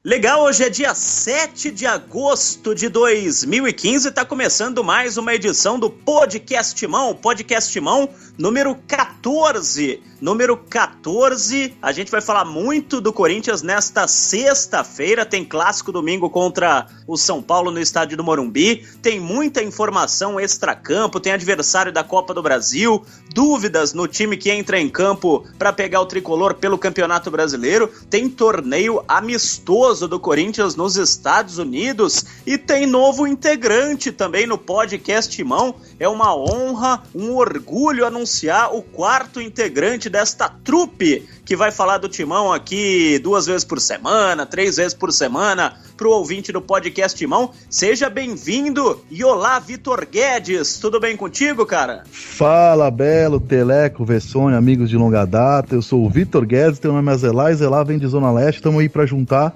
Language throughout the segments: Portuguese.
Legal, hoje é dia 7 de agosto de 2015, tá começando mais uma edição do Podcast Mão número 14. Número 14, a gente vai falar muito do Corinthians nesta sexta-feira, tem clássico domingo contra o São Paulo no estádio do Morumbi, tem muita informação extracampo, tem adversário da Copa do Brasil, dúvidas no time que entra em campo para pegar o tricolor pelo Campeonato Brasileiro, tem torneio amistoso do Corinthians nos Estados Unidos e tem novo integrante também no Podcast Mão. É uma honra, um orgulho anunciar o quarto integrante desta trupe que vai falar do Timão aqui 2 vezes por semana, 3 vezes por semana pro ouvinte do Podcast Timão. Seja bem-vindo e olá, Vitor Guedes, tudo bem contigo, cara? Fala, Belo, Teleco, Vessone, amigos de longa data, eu sou o Vitor Guedes, teu nome é Zelá, e Zelá vem de Zona Leste, estamos aí pra juntar,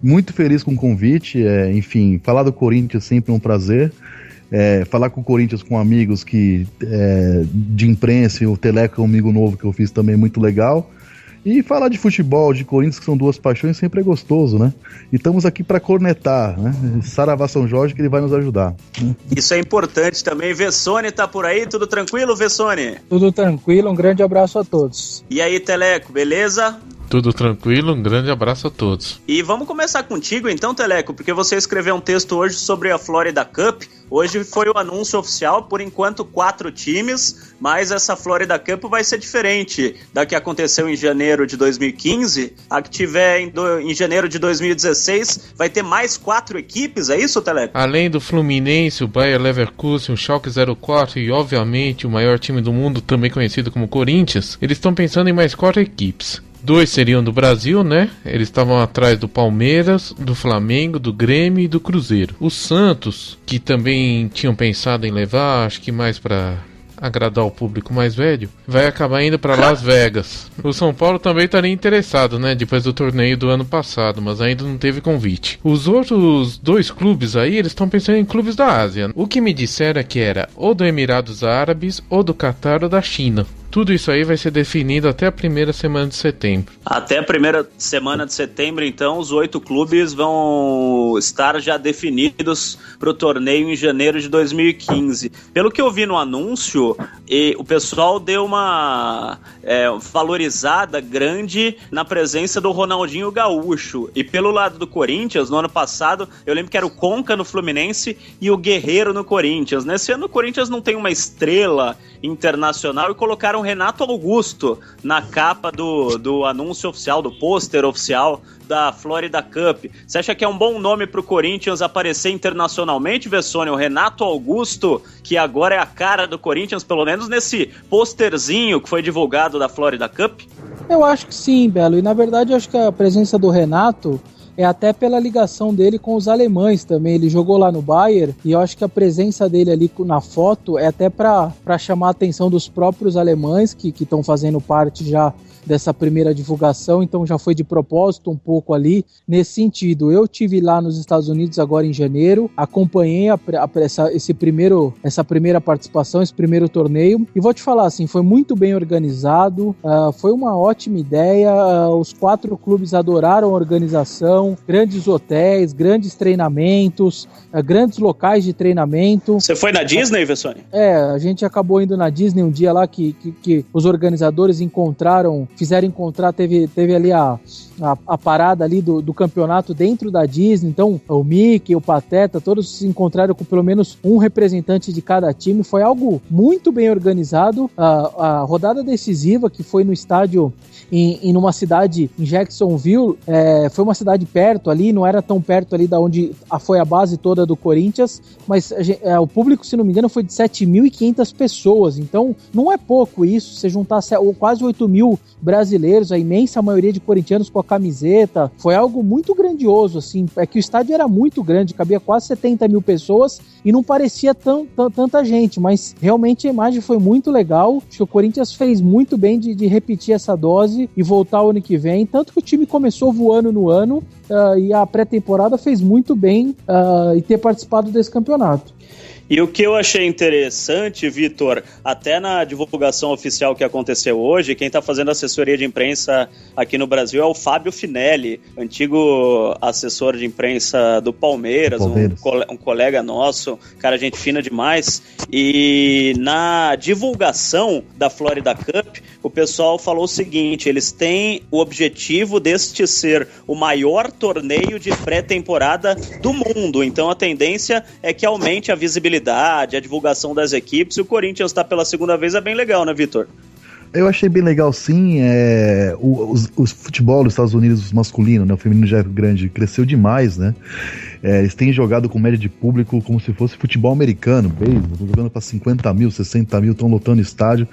muito feliz com o convite, enfim, falar do Corinthians sempre é um prazer. Falar com o Corinthians com amigos de imprensa, e o Teleco é um amigo novo que eu fiz também, muito legal. E falar de futebol, de Corinthians, que são duas paixões, sempre é gostoso, né? E estamos aqui para cornetar, né? Saravá São Jorge, que ele vai nos ajudar. Isso é importante também. Vessone tá por aí, tudo tranquilo, Vessone? Tudo tranquilo, um grande abraço a todos. E aí, Teleco, beleza? Tudo tranquilo, um grande abraço a todos. E vamos começar contigo então, Teleco, porque você escreveu um texto hoje sobre a Florida Cup. Hoje foi o anúncio oficial, por enquanto 4 times, mas essa Florida Cup vai ser diferente da que aconteceu em janeiro de 2015. A que tiver em janeiro de 2016 vai ter mais 4 equipes, é isso, Teleco? Além do Fluminense, o Bayer Leverkusen, o Schalke 04 e obviamente o maior time do mundo, também conhecido como Corinthians, eles estão pensando em mais 4 equipes. 2 seriam do Brasil, né? Eles estavam atrás do Palmeiras, do Flamengo, do Grêmio e do Cruzeiro. O Santos, que também tinham pensado em levar, acho que mais para agradar o público mais velho, vai acabar indo para Las Vegas. O São Paulo também estaria interessado, né? Depois do torneio do ano passado, mas ainda não teve convite. Os outros 2 clubes aí, eles estão pensando em clubes da Ásia. O que me disseram é que era ou do Emirados Árabes, ou do Catar ou da China. Tudo isso aí vai ser definido até a primeira semana de setembro. Até a primeira semana de setembro, então, os 8 clubes vão estar já definidos para o torneio em janeiro de 2015. Pelo que eu vi no anúncio, o pessoal deu uma valorizada grande na presença do Ronaldinho Gaúcho. E pelo lado do Corinthians, no ano passado, eu lembro que era o Conca no Fluminense e o Guerreiro no Corinthians. Nesse ano o Corinthians não tem uma estrela internacional e colocaram Renato Augusto na capa do anúncio oficial, do pôster oficial da Florida Cup. Você acha que é um bom nome pro Corinthians aparecer internacionalmente, Vessone? O Renato Augusto, que agora é a cara do Corinthians, pelo menos nesse pôsterzinho que foi divulgado da Florida Cup? Eu acho que sim, Belo. E na verdade eu acho que a presença do Renato é até pela ligação dele com os alemães também. Ele jogou lá no Bayern e eu acho que a presença dele ali na foto é até para chamar a atenção dos próprios alemães que estão fazendo parte já dessa primeira divulgação, então já foi de propósito um pouco ali nesse sentido. Eu tive lá nos Estados Unidos agora em janeiro, acompanhei essa primeira participação, esse primeiro torneio, e vou te falar assim, foi muito bem organizado, foi uma ótima ideia, os 4 clubes adoraram a organização, grandes hotéis, grandes treinamentos, grandes locais de treinamento. Você foi na Disney, Vessone? A gente acabou indo na Disney um dia lá que os organizadores fizeram encontrar, teve ali a parada ali do campeonato dentro da Disney, então o Mickey, o Pateta, todos se encontraram com pelo menos um representante de cada time, foi algo muito bem organizado. A rodada decisiva que foi no estádio numa cidade em Jacksonville, foi uma cidade perto ali, não era tão perto ali da onde foi a base toda do Corinthians, mas o público, se não me engano, foi de 7.500 pessoas, então não é pouco isso, você juntar quase 8.000 brasileiros, a imensa maioria de corintianos com a camiseta, foi algo muito grandioso, assim, é que o estádio era muito grande, cabia quase 70.000 pessoas e não parecia tanta gente, mas realmente a imagem foi muito legal, acho que o Corinthians fez muito bem de repetir essa dose e voltar o ano que vem, tanto que o time começou voando no ano e a pré-temporada fez muito bem e ter participado desse campeonato. E o que eu achei interessante, Vitor, até na divulgação oficial que aconteceu hoje, quem está fazendo assessoria de imprensa aqui no Brasil é o Fábio Finelli, antigo assessor de imprensa do Palmeiras. Um colega nosso, cara, gente fina demais. E na divulgação da Florida Cup, o pessoal falou o seguinte: eles têm o objetivo deste ser o maior torneio de pré-temporada do mundo. Então a tendência é que aumente a visibilidade, a divulgação das equipes. E o Corinthians está pela segunda vez, é bem legal, né, Vitor? Eu achei bem legal, sim. O futebol dos Estados Unidos masculino, né, o feminino já é grande, cresceu demais, né? Eles têm jogado com média de público como se fosse futebol americano, estão jogando para 50 mil, 60 mil, estão lotando estádio.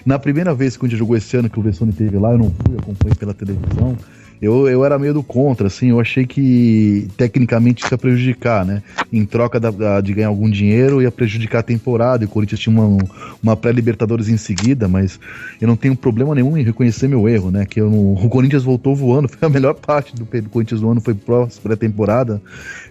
Na primeira vez que a gente jogou esse ano, que o Vessone teve lá, eu não fui, acompanhei pela televisão. Eu era meio do contra, assim, eu achei que tecnicamente isso ia prejudicar, né? Em troca de ganhar algum dinheiro, ia prejudicar a temporada, e o Corinthians tinha uma pré-Libertadores em seguida, mas eu não tenho problema nenhum em reconhecer meu erro, né? O Corinthians voltou voando, foi a melhor parte do Corinthians voando, foi pré-temporada,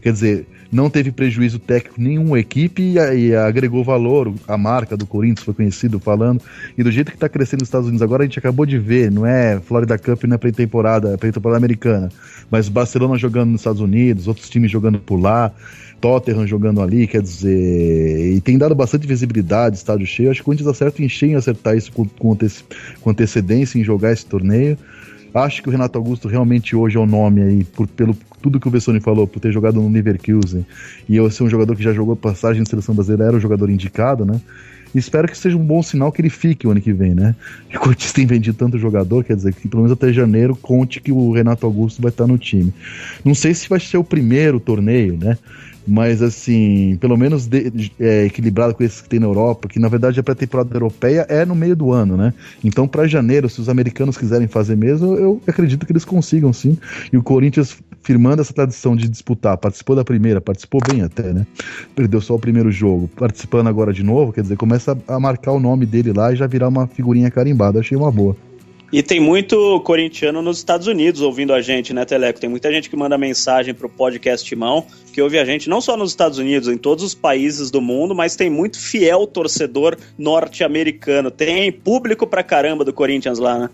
quer dizer, não teve prejuízo técnico nenhuma equipe e agregou valor, a marca do Corinthians foi conhecido falando, e do jeito que tá crescendo nos Estados Unidos agora, a gente acabou de ver, não é Florida Cup, não é pré-temporada americana, mas Barcelona jogando nos Estados Unidos, outros times jogando por lá, Tottenham jogando ali, quer dizer, e tem dado bastante visibilidade, estádio cheio. Acho que o Corinthians acerta em acertar isso com antecedência em jogar esse torneio. Acho que o Renato Augusto realmente hoje é o nome aí, pelo tudo que o Vessone falou, por ter jogado no Leverkusen, e eu ser um jogador que já jogou passagem de seleção brasileira, era o jogador indicado, né? Espero que seja um bom sinal que ele fique o ano que vem, né? O Corinthians tem vendido tanto jogador, quer dizer que pelo menos até janeiro conte que o Renato Augusto vai estar no time. Não sei se vai ser o primeiro torneio, né? Mas assim, pelo menos equilibrado com esses que tem na Europa, que na verdade a pré-temporada europeia é no meio do ano, né? Então para janeiro, se os americanos quiserem fazer mesmo, eu acredito que eles consigam, sim. E o Corinthians, firmando essa tradição de disputar, participou da primeira, participou bem até, né? Perdeu só o primeiro jogo, participando agora de novo, quer dizer, começa a marcar o nome dele lá e já virar uma figurinha carimbada. Achei uma boa. E tem muito corintiano nos Estados Unidos ouvindo a gente, né, Teleco? Tem muita gente que manda mensagem pro podcast Timão, que ouve a gente não só nos Estados Unidos, em todos os países do mundo, mas tem muito fiel torcedor norte-americano. Tem público pra caramba do Corinthians lá, né?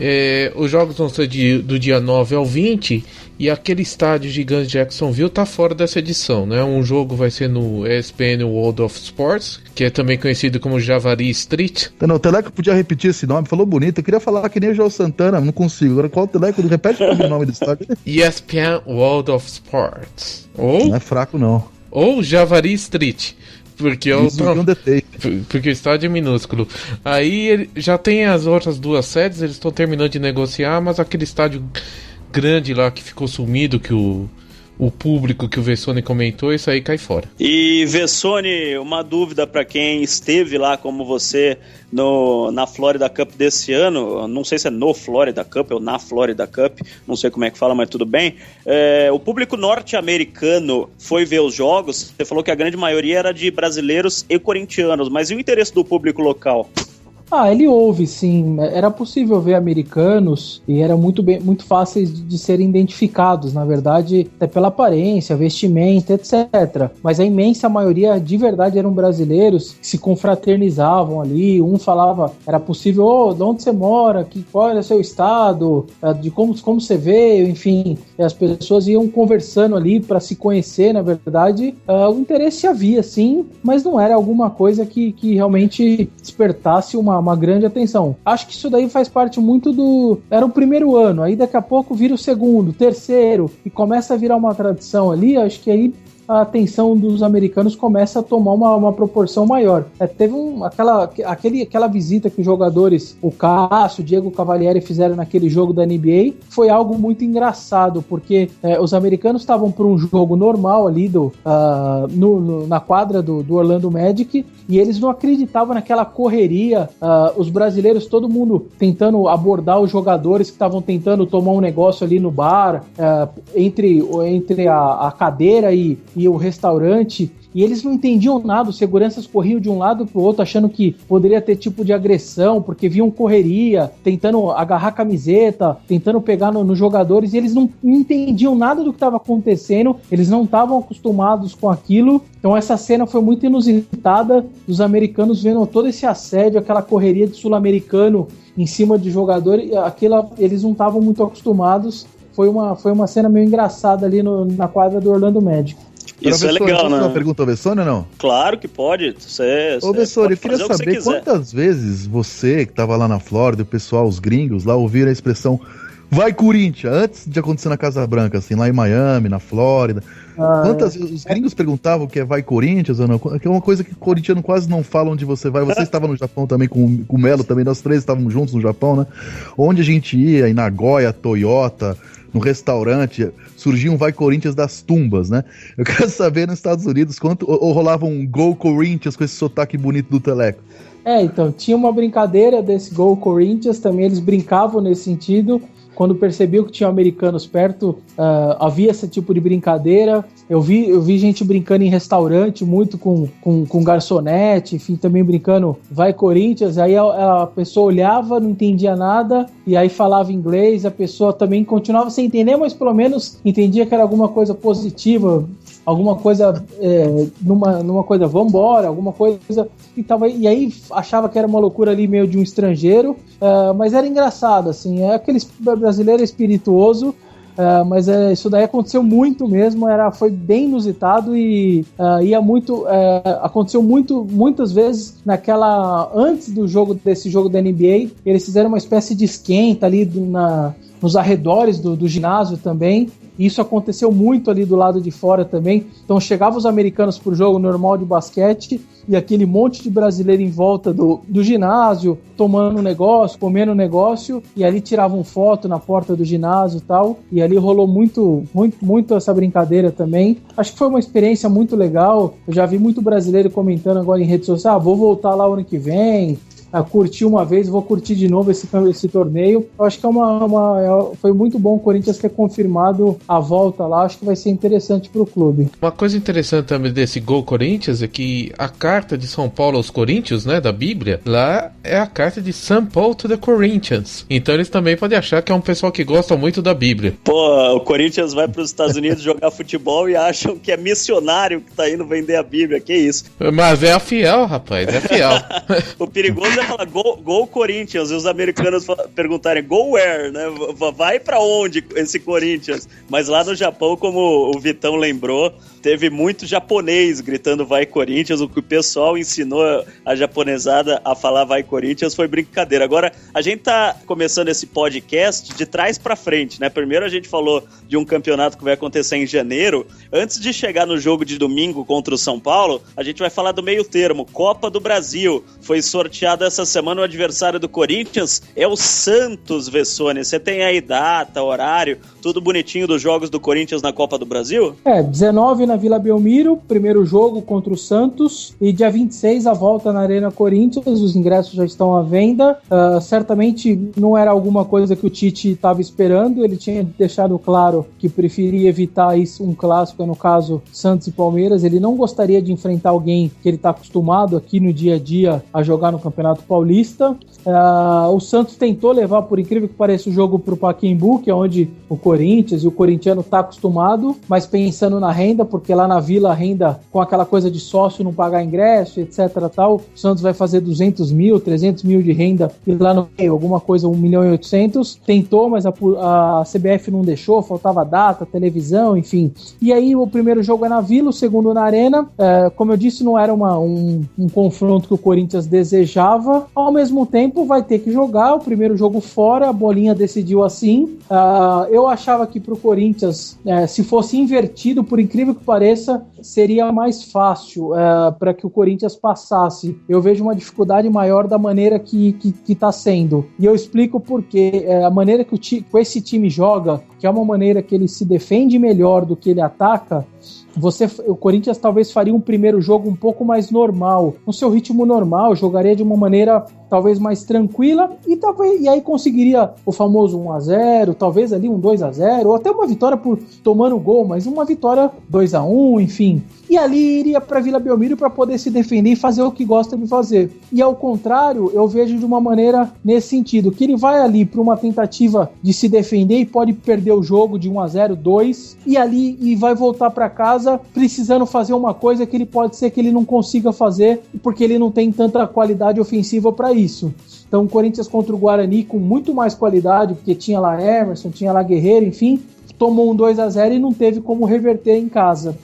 Os jogos vão ser do dia 9 ao 20, e aquele estádio gigante de Jacksonville tá fora dessa edição, né? Um jogo vai ser no ESPN World of Sports, que é também conhecido como Javari Street. Não, o Teleco podia repetir esse nome, falou bonito. Eu queria falar que nem o João Santana, não consigo. Agora qual o Teleco? Repete o nome do estádio. ESPN World of Sports. Não é fraco, não. Ou Javari Street. Porque o estádio é minúsculo. Aí já tem as outras duas sedes, eles estão terminando de negociar, mas aquele estádio grande lá que ficou sumido, que o público que o Vessone comentou, isso aí cai fora. E Vessone, uma dúvida para quem esteve lá como você na Florida Cup desse ano, não sei se é no Florida Cup ou na Florida Cup, não sei como é que fala, mas tudo bem. O público norte-americano foi ver os jogos, você falou que a grande maioria era de brasileiros e corintianos, mas e o interesse do público local? Ele houve, sim. Era possível ver americanos e era muito fáceis de serem identificados, na verdade, até pela aparência, vestimenta, etc. Mas a imensa maioria, de verdade, eram brasileiros que se confraternizavam ali. Um falava, era possível, de onde você mora, qual é o seu estado, de como você veio, enfim. E as pessoas iam conversando ali para se conhecer, na verdade. O interesse havia, sim, mas não era alguma coisa que realmente despertasse uma grande atenção. Acho que isso daí faz parte muito era o primeiro ano, aí daqui a pouco vira o segundo, terceiro, e começa a virar uma tradição ali. Acho que aí a atenção dos americanos começa a tomar uma proporção maior. Teve aquela visita que os jogadores, o Cássio, o Diego Cavalieri, fizeram naquele jogo da NBA, foi algo muito engraçado, porque os americanos estavam por um jogo normal ali na quadra do Orlando Magic, e eles não acreditavam naquela correria, os brasileiros, todo mundo tentando abordar os jogadores que estavam tentando tomar um negócio ali no bar, entre a cadeira e e o restaurante, e eles não entendiam nada, os seguranças corriam de um lado pro outro, achando que poderia ter tipo de agressão, porque viam correria, tentando agarrar a camiseta, tentando pegar nos jogadores, e eles não entendiam nada do que estava acontecendo, eles não estavam acostumados com aquilo. Então essa cena foi muito inusitada, dos americanos vendo todo esse assédio, aquela correria de sul-americano em cima de jogador, eles não estavam muito acostumados. Foi uma cena meio engraçada ali na quadra do Orlando Magic. Isso é legal, né? Uma pergunta ao Vessone ou não? Claro que pode. Ô, Vessone, eu queria saber quantas vezes você, que estava lá na Flórida, o pessoal, os gringos lá, ouviram a expressão "Vai Corinthians", antes de acontecer na Casa Branca, assim, lá em Miami, na Flórida. Quantas vezes os gringos perguntavam o que é "Vai Corinthians" ou não? Que é uma coisa que corintiano quase não fala onde você vai. Você estava no Japão também com o Melo, também nós três estávamos juntos no Japão, né? Onde a gente ia, em Nagoya, Toyota, no restaurante, surgia um "Vai Corinthians" das tumbas, né? Eu quero saber nos Estados Unidos quanto ou rolava um "Go Corinthians" com esse sotaque bonito do Teleco. Então, tinha uma brincadeira desse "Go Corinthians", também eles brincavam nesse sentido. Quando percebiam que tinha americanos perto, havia esse tipo de brincadeira. Eu vi gente brincando em restaurante, muito com garçonete, enfim, também brincando "Vai Corinthians", aí a pessoa olhava, não entendia nada, e aí falava inglês, a pessoa também continuava sem entender, mas pelo menos entendia que era alguma coisa positiva, alguma coisa, numa coisa, vambora, alguma coisa, e aí achava que era uma loucura ali meio de um estrangeiro, mas era engraçado, assim, aquele brasileiro espirituoso, mas isso daí aconteceu muito mesmo, foi bem inusitado e aconteceu muitas vezes antes desse jogo da NBA, eles fizeram uma espécie de esquenta ali nos arredores do ginásio também. Isso aconteceu muito ali do lado de fora também. Então chegavam os americanos pro jogo normal de basquete e aquele monte de brasileiro em volta do ginásio, tomando um negócio, comendo um negócio, e ali tiravam foto na porta do ginásio e tal. E ali rolou muito essa brincadeira também. Acho que foi uma experiência muito legal. Eu já vi muito brasileiro comentando agora em redes sociais: vou voltar lá o ano que vem. Curti uma vez, vou curtir de novo esse torneio. Eu acho que foi muito bom o Corinthians ter confirmado a volta lá. Acho que vai ser interessante pro clube. Uma coisa interessante também desse Go Corinthians é que a carta de São Paulo aos Corinthians, né, da Bíblia, lá é a carta de St. Paul to the Corinthians. Então eles também podem achar que é um pessoal que gosta muito da Bíblia. Pô, o Corinthians vai pros Estados Unidos jogar futebol e acham que é missionário que tá indo vender a Bíblia. Que isso? Mas é a fiel, rapaz, é fiel. O perigoso é falar go Corinthians e os americanos perguntarem "Go where", né? Vai pra onde esse Corinthians? Mas lá no Japão, como o Vitão lembrou, teve muito japonês gritando "Vai Corinthians". O que o pessoal ensinou a japonesada a falar "Vai Corinthians" foi brincadeira. Agora, a gente tá começando esse podcast de trás pra frente, né? Primeiro a gente falou de um campeonato que vai acontecer em janeiro. Antes de chegar no jogo de domingo contra o São Paulo, a gente vai falar do meio termo, Copa do Brasil. Foi sorteado essa semana o adversário do Corinthians, é o Santos, Vessone. Você tem aí data, horário, tudo bonitinho dos jogos do Corinthians na Copa do Brasil? 19 na Vila Belmiro, primeiro jogo contra o Santos, e dia 26 a volta na Arena Corinthians. Os ingressos já estão à venda. Certamente não era alguma coisa que o Tite estava esperando, ele tinha deixado claro que preferia evitar isso, um clássico, no caso Santos e Palmeiras. Ele não gostaria de enfrentar alguém que ele está acostumado aqui no dia a dia a jogar no Campeonato Paulista. O Santos tentou levar, por incrível que pareça, o jogo para o Pacaembu, que é onde o Corinthians e o corintiano está acostumado, mas pensando na renda, porque lá na Vila a renda, com aquela coisa de sócio não pagar ingresso, etc. tal, o Santos vai fazer 200 mil, 300 mil de renda, e lá no meio, alguma coisa, 1.800.000, tentou, mas a CBF não deixou, faltava data, televisão, enfim. E aí o primeiro jogo é na Vila, o segundo na Arena. Como eu disse, não era um confronto que o Corinthians desejava. Ao mesmo tempo, vai ter que jogar o primeiro jogo fora, a bolinha decidiu assim. Eu achava que pro Corinthians, se fosse invertido, por incrível que pareça, seria mais fácil para que o Corinthians passasse. Eu vejo uma dificuldade maior da maneira que tá sendo. E eu explico por quê. A maneira que esse time joga, que é uma maneira que ele se defende melhor do que ele ataca, o Corinthians talvez faria um primeiro jogo um pouco mais normal, no seu ritmo normal, jogaria de uma maneira talvez mais tranquila, e aí conseguiria o famoso 1-0, talvez ali um 2-0, ou até uma vitória por tomando gol, mas uma vitória 2-1, enfim. E ali iria para Vila Belmiro para poder se defender e fazer o que gosta de fazer. E ao contrário, eu vejo de uma maneira nesse sentido, que ele vai ali para uma tentativa de se defender e pode perder o jogo de 1-0, 2, e vai voltar para casa precisando fazer uma coisa que ele pode ser que ele não consiga fazer, porque ele não tem tanta qualidade ofensiva para isso. Então o Corinthians contra o Guarani com muito mais qualidade, porque tinha lá Emerson, tinha lá Guerreiro, enfim, tomou um 2-0 e não teve como reverter em casa.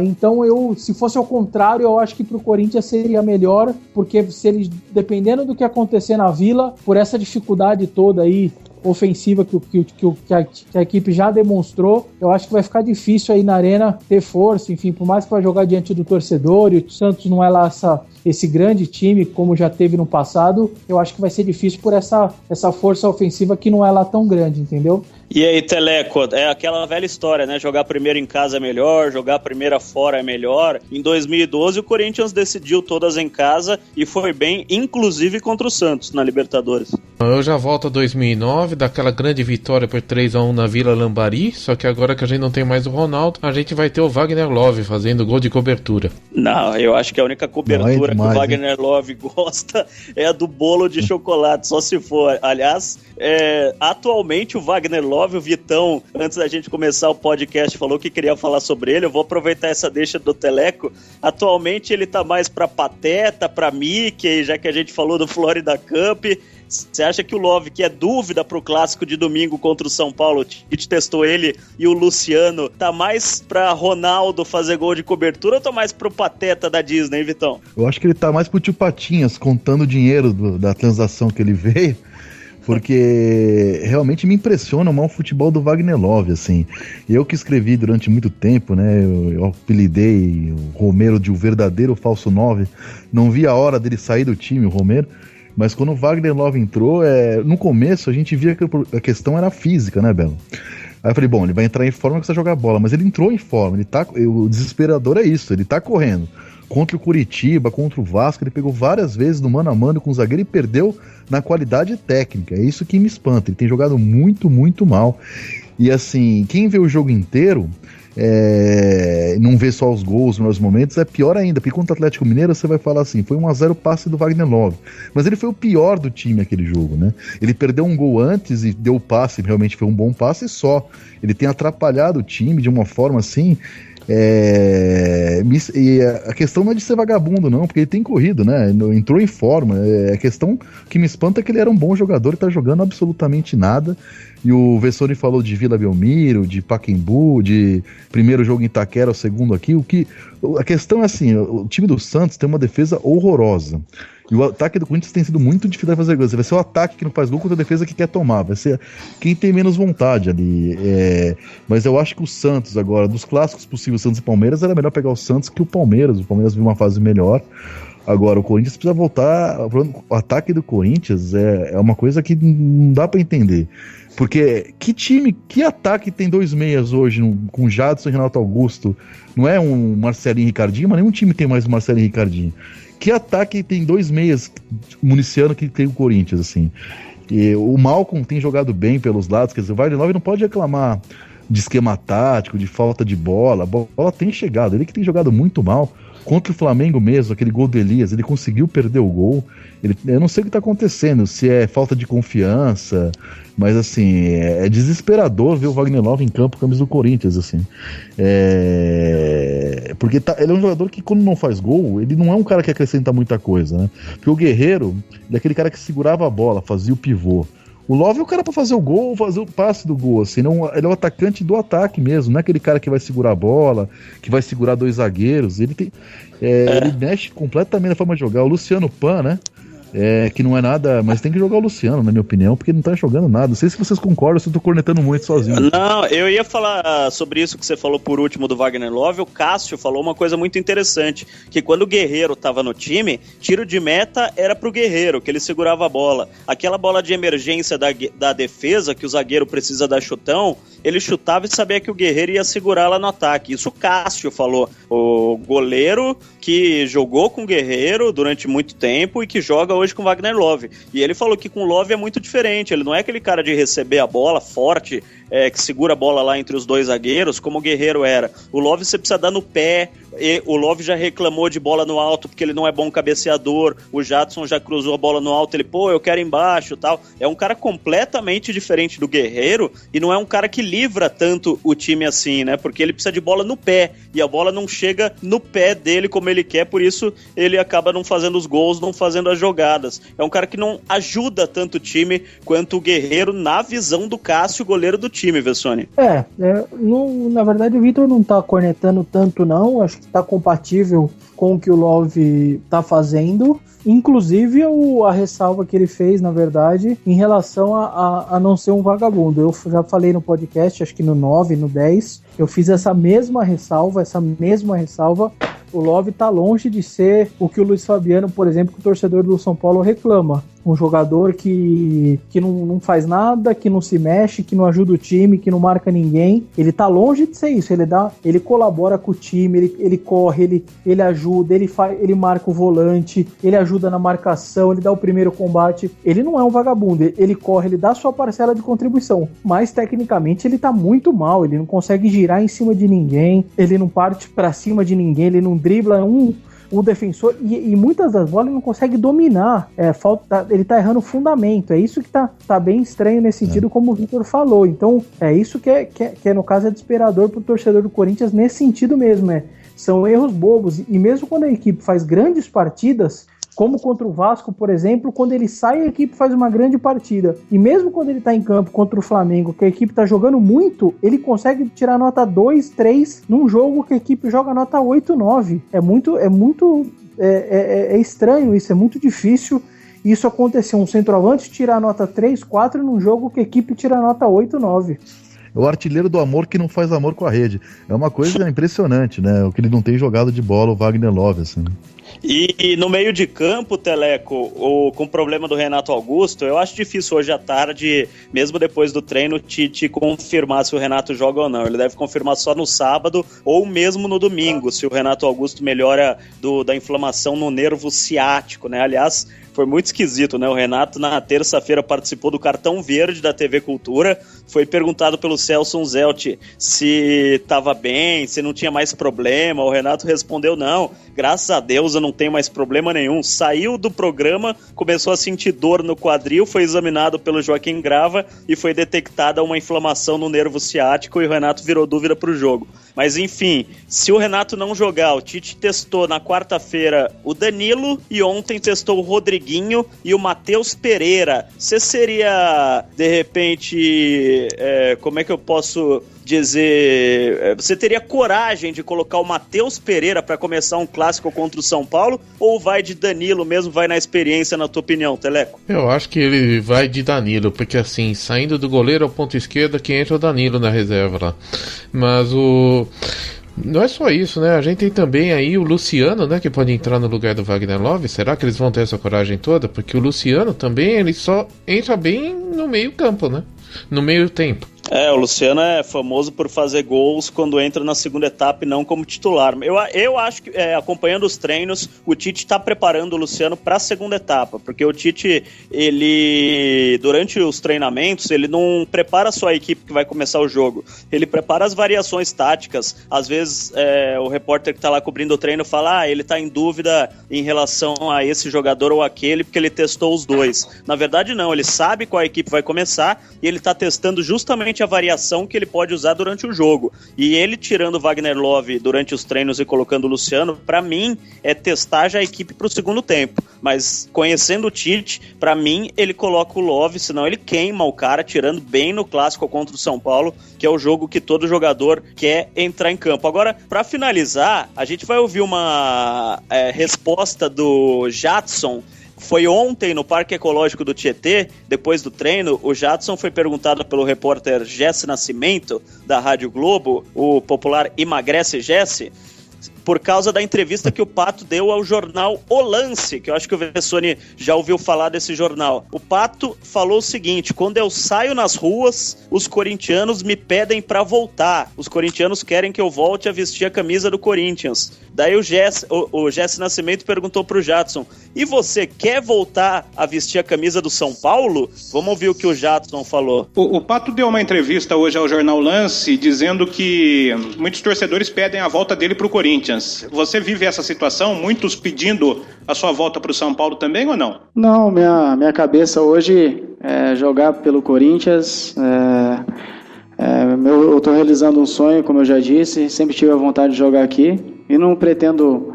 Então se fosse ao contrário, eu acho que para o Corinthians seria melhor, porque se ele, dependendo do que acontecer na Vila, por essa dificuldade toda aí ofensiva que a equipe já demonstrou, eu acho que vai ficar difícil aí na Arena ter força, enfim, por mais que vai jogar diante do torcedor, e o Santos não é lá esse grande time como já teve no passado, eu acho que vai ser difícil por essa força ofensiva que não é lá tão grande, entendeu? E aí, Teleco, é aquela velha história, né? Jogar primeiro em casa é melhor, jogar primeiro fora é melhor. Em 2012, o Corinthians decidiu todas em casa e foi bem, inclusive contra o Santos na Libertadores. Eu já volto a 2009, daquela grande vitória por 3-1 na Vila Lambari, só que agora que a gente não tem mais o Ronaldo, a gente vai ter o Wagner Love fazendo gol de cobertura. Não, eu acho que a única cobertura que o Wagner Love gosta é a do bolo de chocolate, só se for. Aliás, atualmente o Wagner Love, o Vitão, antes da gente começar o podcast, falou que queria falar sobre ele. Eu vou aproveitar essa deixa do Teleco. Atualmente ele tá mais pra Pateta, pra Mickey, já que a gente falou do Florida Cup. Você acha que o Love, que é dúvida pro clássico de domingo contra o São Paulo, a gente testou ele e o Luciano, tá mais pra Ronaldo fazer gol de cobertura ou tá mais pro Pateta da Disney, hein, Vitão? Eu acho que ele tá mais pro Tio Patinhas, contando o dinheiro da transação que ele veio, porque realmente me impressiona o mau futebol do Wagner Love, assim. Eu que escrevi durante muito tempo, né, eu apelidei o Romero de o verdadeiro falso 9, não vi a hora dele sair do time, o Romero. Mas quando o Wagner Love entrou, no começo a gente via que a questão era física, né, Belo? Aí eu falei, bom, ele vai entrar em forma que precisa jogar bola, mas ele entrou em forma, o desesperador é isso, ele tá correndo. Contra o Curitiba, contra o Vasco, ele pegou várias vezes no mano a mano com o zagueiro e perdeu na qualidade técnica, é isso que me espanta, ele tem jogado muito, muito mal. E assim, quem vê o jogo inteiro, não vê só os gols nos momentos, é pior ainda, porque contra o Atlético Mineiro você vai falar assim, foi 1-0 passe do Wagner Love, mas ele foi o pior do time aquele jogo, né? Ele perdeu um gol antes e deu o passe, realmente foi um bom passe só, ele tem atrapalhado o time de uma forma assim, e a questão não é de ser vagabundo não, porque ele tem corrido, né? Entrou em forma, a questão que me espanta é que ele era um bom jogador e tá jogando absolutamente nada. E o Vessone falou de Vila Belmiro, de Pacaembu, de primeiro jogo em Itaquera, o segundo aqui. A questão é assim, o time do Santos tem uma defesa horrorosa. E o ataque do Corinthians tem sido muito difícil de fazer gol. Vai ser o ataque que não faz gol contra a defesa que quer tomar. Vai ser quem tem menos vontade ali. Mas eu acho que o Santos agora, dos clássicos possíveis, Santos e Palmeiras, era melhor pegar o Santos que o Palmeiras. O Palmeiras viu uma fase melhor. Agora, o Corinthians precisa voltar. O ataque do Corinthians é uma coisa que não dá pra entender. Porque que ataque tem 2 meias hoje com Jadson e Renato Augusto? Não é um Marcelinho e Ricardinho, mas nenhum time tem mais o Marcelinho e Ricardinho. Que ataque tem 2 meias municiano que tem o Corinthians, assim? E o Malcom tem jogado bem pelos lados, quer dizer, o Wagner Love não pode reclamar de esquema tático, de falta de bola. A bola tem chegado, ele que tem jogado muito mal. Contra o Flamengo mesmo, aquele gol do Elias, ele conseguiu perder o gol. Eu não sei o que está acontecendo, se é falta de confiança, mas assim, é desesperador ver o Wagner Love em campo com a camisa do Corinthians, assim. Porque ele é um jogador que quando não faz gol, ele não é um cara que acrescenta muita coisa, né? Porque o Guerreiro, ele é aquele cara que segurava a bola, fazia o pivô. O Love é o cara pra fazer o gol, fazer o passe do gol, assim, não, ele é o atacante do ataque mesmo, não é aquele cara que vai segurar a bola, que vai segurar 2 zagueiros, ele mexe completamente na forma de jogar. O Luciano Pan, né, que não é nada, mas tem que jogar o Luciano, na minha opinião, porque ele não tá jogando nada. Não sei se vocês concordam, se eu tô cornetando muito sozinho. Não, eu ia falar sobre isso que você falou por último do Wagner Love. O Cássio falou uma coisa muito interessante, que quando o Guerreiro tava no time, tiro de meta era pro Guerreiro, que ele segurava a bola. Aquela bola de emergência da defesa, que o zagueiro precisa dar chutão, ele chutava e sabia que o Guerreiro ia segurar lá no ataque. Isso o Cássio falou, o goleiro que jogou com o Guerreiro durante muito tempo e que joga hoje hoje com o Wagner Love. E ele falou que com o Love é muito diferente, ele não é aquele cara de receber a bola forte, que segura a bola lá entre os dois zagueiros, como o Guerreiro era. O Love você precisa dar no pé, e o Love já reclamou de bola no alto porque ele não é bom cabeceador, o Jadson já cruzou a bola no alto, ele, eu quero embaixo e tal. É um cara completamente diferente do Guerreiro e não é um cara que livra tanto o time assim, né? Porque ele precisa de bola no pé e a bola não chega no pé dele como ele quer, por isso ele acaba não fazendo os gols, não fazendo as jogadas. É um cara que não ajuda tanto o time quanto o Guerreiro na visão do Cássio, goleiro do time, Vessone. Na verdade o Vitor não tá cornetando tanto não, acho que tá compatível com o que o Love tá fazendo, inclusive a ressalva que ele fez, na verdade, em relação a não ser um vagabundo. Eu já falei no podcast, acho que no 9, no 10, eu fiz essa mesma ressalva. O Love tá longe de ser o que o Luiz Fabiano, por exemplo, que o torcedor do São Paulo reclama. Um jogador que não faz nada, que não se mexe, que não ajuda o time, que não marca ninguém. Ele tá longe de ser isso. Ele colabora com o time, ele corre, ele ajuda, ele marca o volante, ele ajuda na marcação, ele dá o primeiro combate. Ele não é um vagabundo, ele corre, ele dá a sua parcela de contribuição. Mas tecnicamente ele tá muito mal, ele não consegue girar em cima de ninguém, ele não parte pra cima de ninguém, ele não dribla o defensor, e muitas das bolas ele não consegue dominar, ele tá errando o fundamento, é isso que tá bem estranho nesse sentido, como o Vitor falou. Então é isso que no caso é desesperador pro torcedor do Corinthians nesse sentido mesmo, são erros bobos, e mesmo quando a equipe faz grandes partidas, como contra o Vasco, por exemplo, quando ele sai, a equipe faz uma grande partida. E mesmo quando ele tá em campo contra o Flamengo, que a equipe tá jogando muito, ele consegue tirar nota 2, 3 num jogo que a equipe joga nota 8, 9. É estranho isso, é muito difícil isso acontecer. Um centroavante tirar nota 3, 4 num jogo que a equipe tira nota 8, 9. É o artilheiro do amor que não faz amor com a rede. É uma coisa impressionante, né? O que ele não tem jogado de bola, o Wagner Love, assim. E no meio de campo, Teleco, com o problema do Renato Augusto, eu acho difícil hoje à tarde, mesmo depois do treino, te confirmar se o Renato joga ou não. Ele deve confirmar só no sábado ou mesmo no domingo, se o Renato Augusto melhora da inflamação no nervo ciático, né? Aliás, foi muito esquisito, né? O Renato, na terça-feira, participou do Cartão Verde da TV Cultura, foi perguntado pelo Celso Zelt se estava bem, se não tinha mais problema. O Renato respondeu: não, graças a Deus eu não tenho mais problema nenhum. Saiu do programa, começou a sentir dor no quadril, foi examinado pelo Joaquim Grava e foi detectada uma inflamação no nervo ciático e o Renato virou dúvida para o jogo. Mas enfim, se o Renato não jogar, o Tite testou na quarta-feira o Danilo e ontem testou o Rodriguinho e o Matheus Pereira. Você seria, de repente, como é que eu posso dizer, você teria coragem de colocar o Matheus Pereira para começar um clássico contra o São Paulo, ou vai de Danilo mesmo, vai na experiência, na tua opinião, Teleco? Eu acho que ele vai de Danilo, porque assim, saindo do goleiro ao ponto esquerda, que entra o Danilo na reserva lá. Mas não é só isso, né? A gente tem também aí o Luciano, né? Que pode entrar no lugar do Wagner Love. Será que eles vão ter essa coragem toda? Porque o Luciano também, ele só entra bem no meio campo, né? No meio tempo. O Luciano é famoso por fazer gols quando entra na segunda etapa e não como titular. Eu acho que, acompanhando os treinos, o Tite está preparando o Luciano para a segunda etapa, porque o Tite, ele, durante os treinamentos, ele não prepara só a equipe que vai começar o jogo, ele prepara as variações táticas. Às vezes, o repórter que está lá cobrindo o treino fala, ele está em dúvida em relação a esse jogador ou aquele, porque ele testou os dois. Na verdade, não, ele sabe qual equipe vai começar e ele está testando justamente a variação que ele pode usar durante o jogo. E ele tirando o Wagner Love durante os treinos e colocando o Luciano, pra mim, é testar já a equipe pro segundo tempo. Mas conhecendo o Tite, pra mim, ele coloca o Love, senão ele queima o cara, tirando bem no clássico contra o São Paulo, que é o jogo que todo jogador quer entrar em campo. Agora, pra finalizar, a gente vai ouvir uma resposta do Jadson. Foi ontem no Parque Ecológico do Tietê, depois do treino, o Jadson foi perguntado pelo repórter Jesse Nascimento, da Rádio Globo, o popular Emagrece Jesse, por causa da entrevista que o Pato deu ao jornal O Lance, que eu acho que o Vessone já ouviu falar desse jornal. O Pato falou o seguinte: quando eu saio nas ruas, os corintianos me pedem pra voltar. Os corintianos querem que eu volte a vestir a camisa do Corinthians. Daí o Jesse Nascimento perguntou pro Jadson: e você quer voltar a vestir a camisa do São Paulo? Vamos ouvir o que o Jadson falou. O Pato deu uma entrevista hoje ao jornal Lance dizendo que muitos torcedores pedem a volta dele pro Corinthians. Você vive essa situação? Muitos pedindo a sua volta pro São Paulo também ou não? Não, minha cabeça hoje é jogar pelo Corinthians. Eu estou realizando um sonho, como eu já disse, sempre tive a vontade de jogar aqui e não pretendo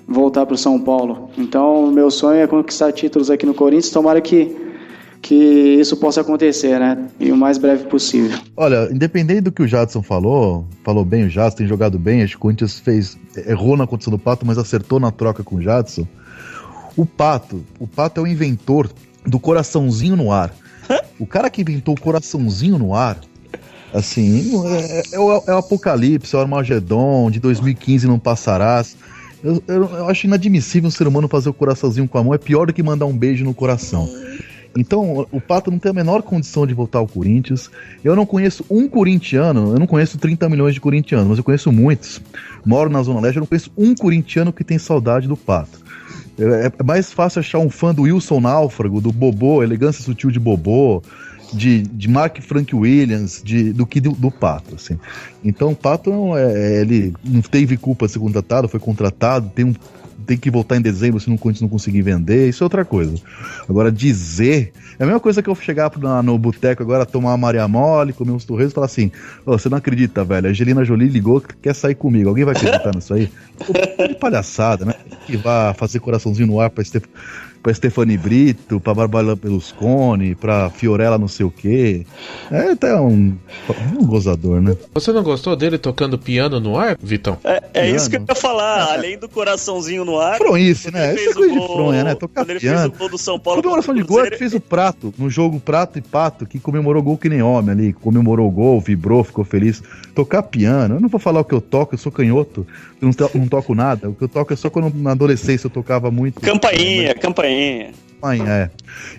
voltar para o São Paulo. Então, meu sonho é conquistar títulos aqui no Corinthians. Tomara que isso possa acontecer, né? E o mais breve possível. Olha, independente do que o Jadson falou bem o Jadson, tem jogado bem, acho que o Corinthians errou na condição do Pato, mas acertou na troca com o Jadson. O Pato é o inventor do coraçãozinho no ar. O cara que inventou o coraçãozinho no ar, assim, é o Apocalipse, é o Armagedon, de 2015 não passarás. Eu acho inadmissível um ser humano fazer o coraçãozinho com a mão, é pior do que mandar um beijo no coração. Então, o Pato não tem a menor condição de voltar ao Corinthians. Eu não conheço um corintiano, eu não conheço 30 milhões de corintianos, mas eu conheço muitos. Moro na Zona Leste, eu não conheço um corintiano que tem saudade do Pato. É mais fácil achar um fã do Wilson Náufrago, do Bobô, Elegância Sutil de Bobô, de Mark Frank Williams, do que do Pato, assim. Então o Pato ele não teve culpa de ser contratado, foi contratado, tem que voltar em dezembro se o Corinthians não conseguir vender, isso é outra coisa. Agora, dizer... É a mesma coisa que eu chegar no boteco agora, tomar uma Maria Mole, comer uns torresmos e falar assim: você não acredita, velho, a Angelina Jolie ligou que quer sair comigo. Alguém vai acreditar nisso aí? De palhaçada, né? Que vai fazer coraçãozinho no ar pra Stephanie Brito, pra Bárbara Berlusconi, pra Fiorella não sei o quê. É até um gozador, né? Você não gostou dele tocando piano no ar, Vitão? É isso que eu ia falar, além do coraçãozinho no ar. Fronhice, né? Isso é coisa de fronha, né? Tocar piano. Ele fez o gol do São Paulo. Comemoração de gol, ele fez o Prato, no jogo Prato e Pato, que comemorou o gol que nem homem ali, comemorou o gol, vibrou, ficou feliz. Tocar piano, eu não vou falar o que eu toco, eu sou canhoto, eu não toco nada, o que eu toco é só quando na adolescência eu tocava muito. Campainha.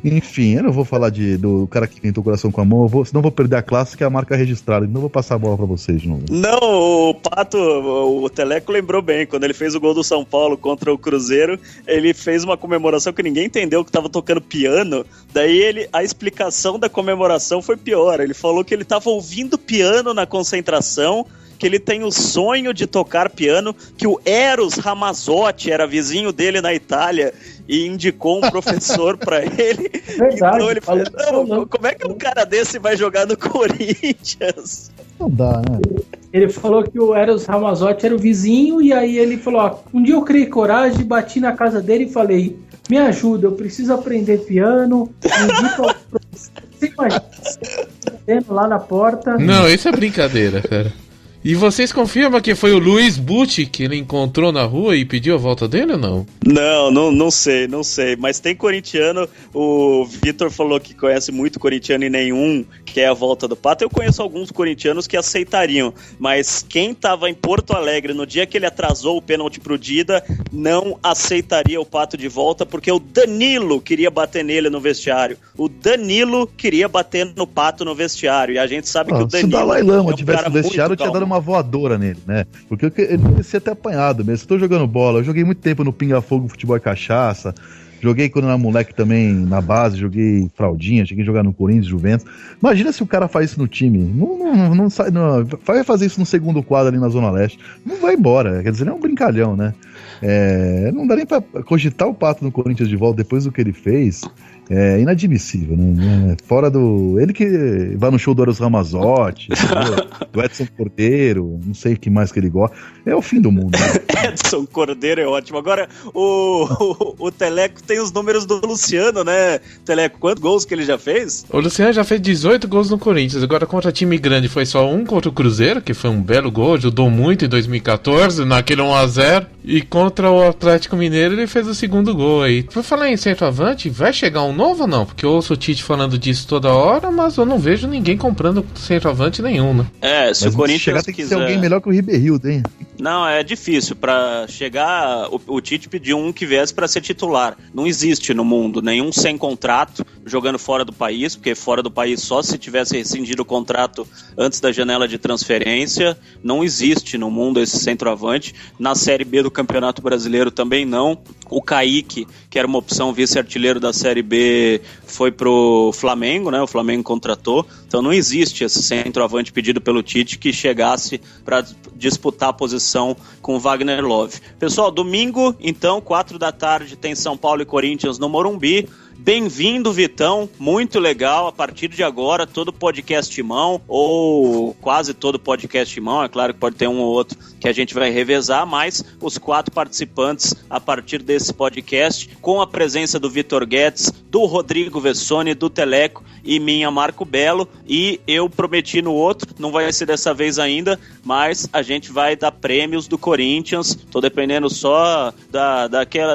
Enfim, eu não vou falar do cara que inventou o coração com a mão, senão eu vou perder a classe, que é a marca registrada, então eu vou passar a bola pra vocês de novo. Não, o Pato, o Teleco lembrou bem, quando ele fez o gol do São Paulo contra o Cruzeiro, ele fez uma comemoração que ninguém entendeu que tava tocando piano, daí a explicação da comemoração foi pior, ele falou que ele tava ouvindo piano na concentração, que ele tem o sonho de tocar piano, que o Eros Ramazzotti era vizinho dele na Itália e indicou um professor pra ele. Verdade, então ele falou, não, como é que um cara desse vai jogar no Corinthians? Não dá, né? Ele falou que o Eros Ramazzotti era o vizinho, e aí ele falou, um dia eu criei coragem, bati na casa dele e falei: me ajuda, eu preciso aprender piano, você imagina, lá na porta. Não, isso é brincadeira, cara. E vocês confirmam que foi o Luiz Butti que ele encontrou na rua e pediu a volta dele ou não? Não sei. Mas tem corintiano, o Vitor falou que conhece muito corintiano e nenhum quer a volta do Pato. Eu conheço alguns corintianos que aceitariam, mas quem tava em Porto Alegre no dia que ele atrasou o pênalti pro Dida, não aceitaria o Pato de volta, porque o Danilo queria bater nele no vestiário. O Danilo queria bater no Pato no vestiário, e a gente sabe que o Danilo... Se o Dalai Lama tivesse no vestiário, eu tinha dado uma voadora nele, né? Porque ele merecia ter apanhado mesmo. Estou jogando bola, eu joguei muito tempo no Pinga Fogo, Futebol e Cachaça, joguei quando era moleque também na base, joguei fraldinha, cheguei a jogar no Corinthians, Juventus. Imagina se o cara faz isso no time, não sai, vai fazer isso no segundo quadro ali na Zona Leste, não vai embora, quer dizer, ele é um brincalhão, né? Não dá nem pra cogitar o Pato no Corinthians de volta depois do que ele fez. É inadmissível, né? Fora do... Ele que vai no show do Eros Ramazzotti, do Edson Cordeiro, não sei o que mais que ele gosta. É o fim do mundo, né? Edson Cordeiro é ótimo. Agora, o Teleco tem os números do Luciano, né? Teleco, quantos gols que ele já fez? O Luciano já fez 18 gols no Corinthians. Agora, contra time grande, foi só um contra o Cruzeiro, que foi um belo gol, ajudou muito em 2014, naquele 1-0. E contra o Atlético Mineiro, ele fez o segundo gol aí. Por falar em centroavante, vai chegar um novo ou não? Porque eu ouço o Tite falando disso toda hora, mas eu não vejo ninguém comprando centroavante nenhum, né? Se o Corinthians chegar, tem que ser alguém melhor que o Ribeirildo, hein? Não, é difícil. Para chegar, o Tite pediu um que viesse para ser titular. Não existe no mundo nenhum sem contrato jogando fora do país, porque fora do país só se tivesse rescindido o contrato antes da janela de transferência. Não existe no mundo esse centroavante. Na Série B do Campeonato Brasileiro também não. O Kaique, que era uma opção vice-artilheiro da Série B, foi pro Flamengo, né? O Flamengo contratou. Então não existe esse centroavante pedido pelo Tite que chegasse para disputar a posição com o Wagner Love. Pessoal, domingo, então, 4 da tarde, tem São Paulo e Corinthians no Morumbi. Bem-vindo, Vitão, muito legal. A partir de agora, todo podcast mão, ou quase todo podcast mão, é claro que pode ter um ou outro que a gente vai revezar, mas os 4 participantes a partir desse podcast, com a presença do Vitor Guedes, do Rodrigo Vessone, do Teleco e minha, Marco Belo, e eu prometi no outro, não vai ser dessa vez ainda, mas a gente vai dar prêmios do Corinthians. Tô dependendo só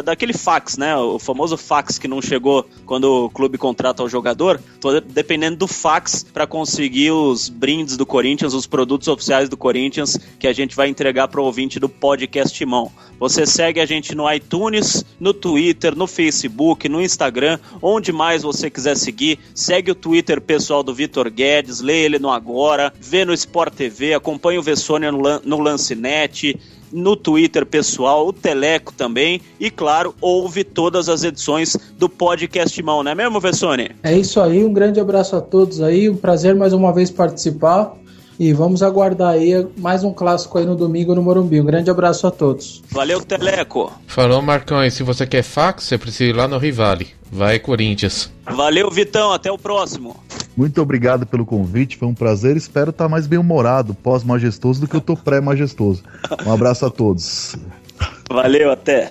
daquele fax, né, o famoso fax que não chegou quando o clube contrata o jogador. Tô dependendo do fax para conseguir os brindes do Corinthians, os produtos oficiais do Corinthians, que a gente vai entregar para o ouvinte do podcast Mão. Você segue a gente no iTunes, no Twitter, no Facebook, no Instagram, onde mais você quiser seguir. Segue o Twitter pessoal do Vitor Guedes, lê ele no Agora, vê no Sport TV, acompanha o Vessone no Lancenet, no Twitter pessoal, o Teleco também, e claro, ouve todas as edições do podcast Mão, não é mesmo, Vessone? É isso aí, um grande abraço a todos aí, um prazer mais uma vez participar, e vamos aguardar aí mais um clássico aí no domingo no Morumbi. Um grande abraço a todos. Valeu, Teleco. Falou, Marcão, e se você quer fax, você precisa ir lá no Rivale. Vai, Corinthians. Valeu, Vitão, até o próximo. Muito obrigado pelo convite, foi um prazer. Espero estar mais bem-humorado pós-majestoso do que eu tô pré-majestoso. Um abraço a todos. Valeu, até.